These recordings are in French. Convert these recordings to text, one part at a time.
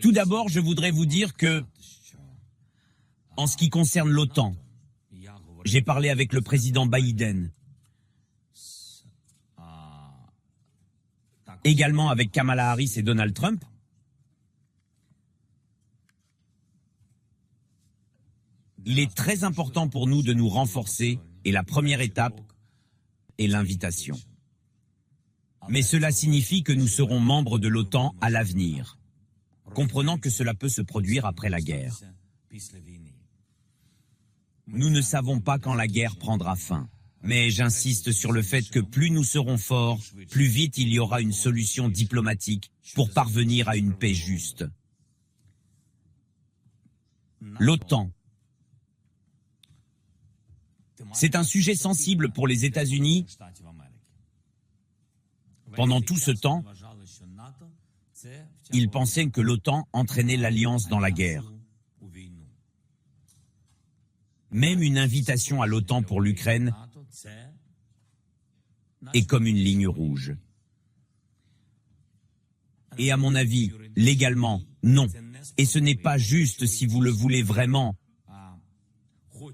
Tout d'abord, je voudrais vous dire que, en ce qui concerne l'OTAN, j'ai parlé avec le président Biden, également avec Kamala Harris et Donald Trump. Il est très important pour nous de nous renforcer et la première étape est l'invitation. Mais cela signifie que nous serons membres de l'OTAN à l'avenir, comprenant que cela peut se produire après la guerre. Nous ne savons pas quand la guerre prendra fin, mais j'insiste sur le fait que plus nous serons forts, plus vite il y aura une solution diplomatique pour parvenir à une paix juste. L'OTAN. C'est un sujet sensible pour les États-Unis. Pendant tout ce temps, ils pensaient que l'OTAN entraînait l'alliance dans la guerre. Même une invitation à l'OTAN pour l'Ukraine est comme une ligne rouge. Et à mon avis, légalement, non. Et ce n'est pas juste si vous le voulez vraiment.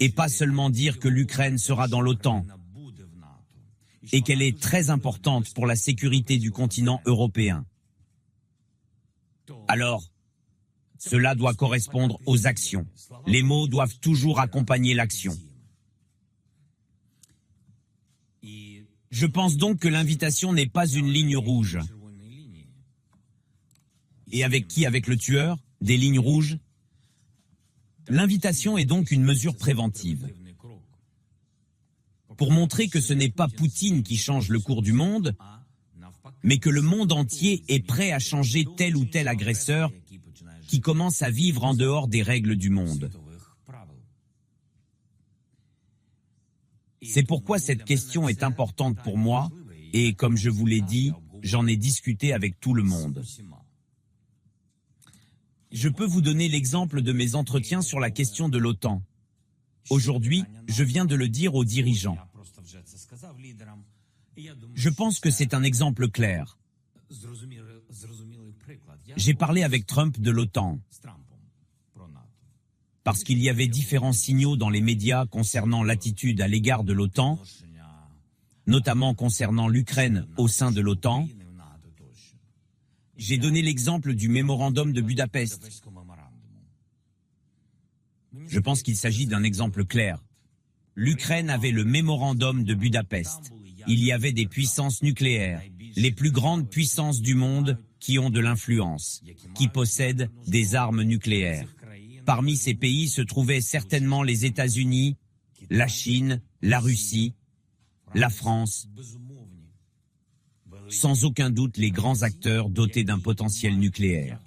Et pas seulement dire que l'Ukraine sera dans l'OTAN et qu'elle est très importante pour la sécurité du continent européen. Alors, cela doit correspondre aux actions. Les mots doivent toujours accompagner l'action. Je pense donc que l'invitation n'est pas une ligne rouge. Et avec qui? Avec le tueur? Des lignes rouges? L'invitation est donc une mesure préventive. Pour montrer que ce n'est pas Poutine qui change le cours du monde, mais que le monde entier est prêt à changer tel ou tel agresseur qui commence à vivre en dehors des règles du monde. C'est pourquoi cette question est importante pour moi, et comme je vous l'ai dit, j'en ai discuté avec tout le monde. Je peux vous donner l'exemple de mes entretiens sur la question de l'OTAN. Aujourd'hui, je viens de le dire aux dirigeants. Je pense que c'est un exemple clair. J'ai parlé avec Trump de l'OTAN, parce qu'il y avait différents signaux dans les médias concernant l'attitude à l'égard de l'OTAN, notamment concernant l'Ukraine au sein de l'OTAN. J'ai donné l'exemple du mémorandum de Budapest. Je pense qu'il s'agit d'un exemple clair. L'Ukraine avait le mémorandum de Budapest. Il y avait des puissances nucléaires, les plus grandes puissances du monde qui ont de l'influence, qui possèdent des armes nucléaires. Parmi ces pays se trouvaient certainement les États-Unis, la Chine, la Russie, la France. Sans aucun doute les grands acteurs dotés d'un potentiel nucléaire.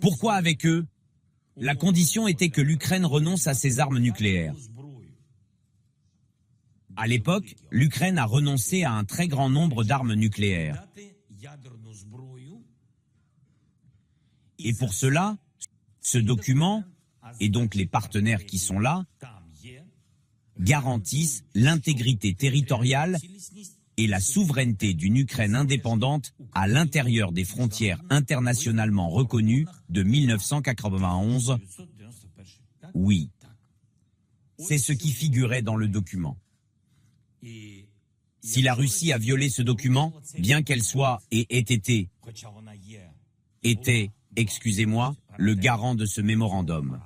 Pourquoi avec eux? La condition était que l'Ukraine renonce à ses armes nucléaires. À l'époque, l'Ukraine a renoncé à un très grand nombre d'armes nucléaires. Et pour cela, ce document, et donc les partenaires qui sont là, garantissent l'intégrité territoriale et la souveraineté d'une Ukraine indépendante à l'intérieur des frontières internationalement reconnues de 1991. Oui, c'est ce qui figurait dans le document. Si la Russie a violé ce document, bien qu'elle soit et était, excusez-moi, le garant de ce mémorandum.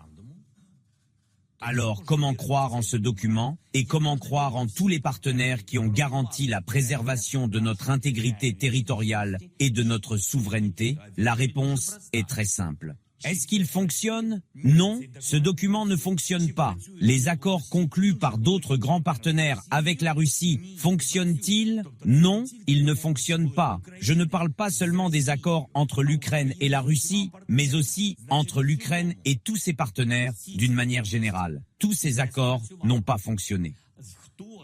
Alors, comment croire en ce document et comment croire en tous les partenaires qui ont garanti la préservation de notre intégrité territoriale et de notre souveraineté? La réponse est très simple. Est-ce qu'il fonctionne? Non, ce document ne fonctionne pas. Les accords conclus par d'autres grands partenaires avec la Russie fonctionnent-ils? Non, ils ne fonctionnent pas. Je ne parle pas seulement des accords entre l'Ukraine et la Russie, mais aussi entre l'Ukraine et tous ses partenaires d'une manière générale. Tous ces accords n'ont pas fonctionné.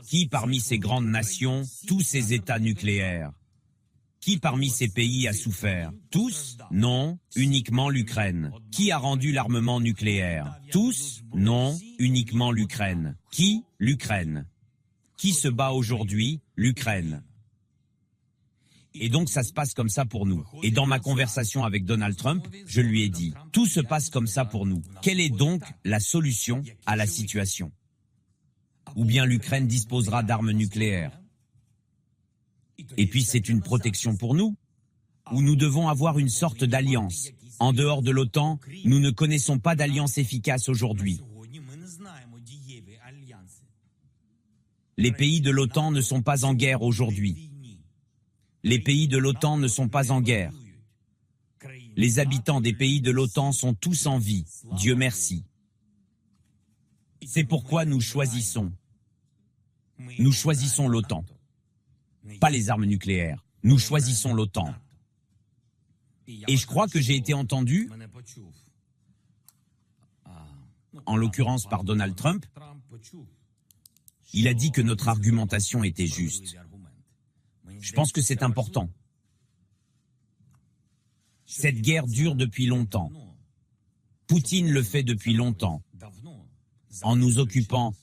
Qui parmi ces grandes nations, tous ces États nucléaires? Qui parmi ces pays a souffert? Tous? Non, uniquement l'Ukraine. Qui a rendu l'armement nucléaire? Tous? Non, uniquement l'Ukraine. Qui? L'Ukraine. Qui se bat aujourd'hui? L'Ukraine. Et donc ça se passe comme ça pour nous. Et dans ma conversation avec Donald Trump, je lui ai dit, tout se passe comme ça pour nous. Quelle est donc la solution à la situation? Ou bien l'Ukraine disposera d'armes nucléaires. Et puis c'est une protection pour nous? Ou nous devons avoir une sorte d'alliance? En dehors de l'OTAN, nous ne connaissons pas d'alliance efficace aujourd'hui. Les pays de l'OTAN ne sont pas en guerre aujourd'hui. Les pays de l'OTAN ne sont pas en guerre. Les habitants des pays de l'OTAN sont tous en vie, Dieu merci. C'est pourquoi nous choisissons l'OTAN. Pas les armes nucléaires, nous choisissons l'OTAN. Et je crois que j'ai été entendu, en l'occurrence par Donald Trump. Il a dit que notre argumentation était juste. Je pense que c'est important. Cette guerre dure depuis longtemps. Poutine le fait depuis longtemps. En nous occupant,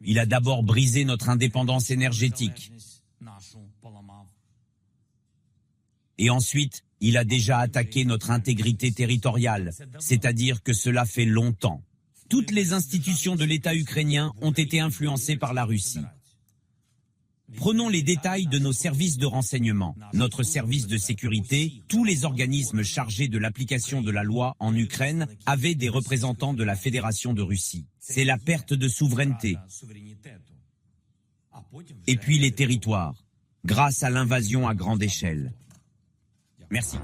il a d'abord brisé notre indépendance énergétique. Et ensuite, il a déjà attaqué notre intégrité territoriale, c'est-à-dire que cela fait longtemps. Toutes les institutions de l'État ukrainien ont été influencées par la Russie. Prenons les détails de nos services de renseignement, notre service de sécurité, tous les organismes chargés de l'application de la loi en Ukraine avaient des représentants de la Fédération de Russie. C'est la perte de souveraineté. Et puis les territoires, grâce à l'invasion à grande échelle. Merci.